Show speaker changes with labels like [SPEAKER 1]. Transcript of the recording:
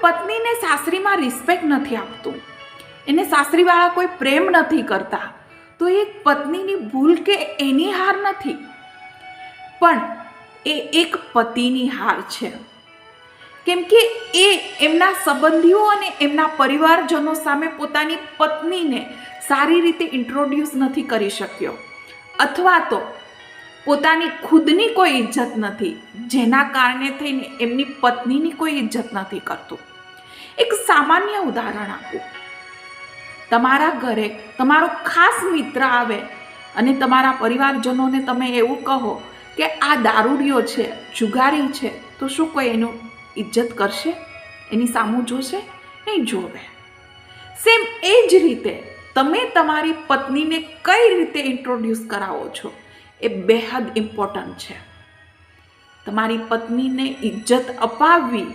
[SPEAKER 1] પત્નીને સાસરીમાં રિસ્પેક્ટ નથી આપતું, એને સાસરીવાળા કોઈ પ્રેમ નથી કરતા, તો એ પત્નીની ભૂલ કે એની હાર નથી, પણ એ એક પતિની હાર છે. કેમ કે એ એમના સંબંધીઓ અને એમના પરિવારજનો સામે પોતાની પત્નીને સારી રીતે ઇન્ટ્રોડ્યુસ નથી કરી શક્યો, અથવા તો પોતાની ખુદની કોઈ ઇજ્જત નથી, જેના કારણે થઈને એમની પત્નીની કોઈ ઇજ્જત નથી કરતું. એક સામાન્ય ઉદાહરણ આપું. તમારા ઘરે તમારો ખાસ મિત્ર આવે અને તમારા પરિવારજનોને તમે એવું કહો કે આ દારૂડિયો છે, જુગારી છે, તો શું કોઈ એનું ઇજ્જત કરશે? એની સામું જોશે? નહીં જોવે. સેમ એ જ રીતે તમે તમારી પત્નીને કઈ રીતે ઇન્ટ્રોડ્યુસ કરાવો છો એ બેહદ ઇમ્પોર્ટન્ટ છે. તમારી પત્નીને ઇજ્જત અપાવવી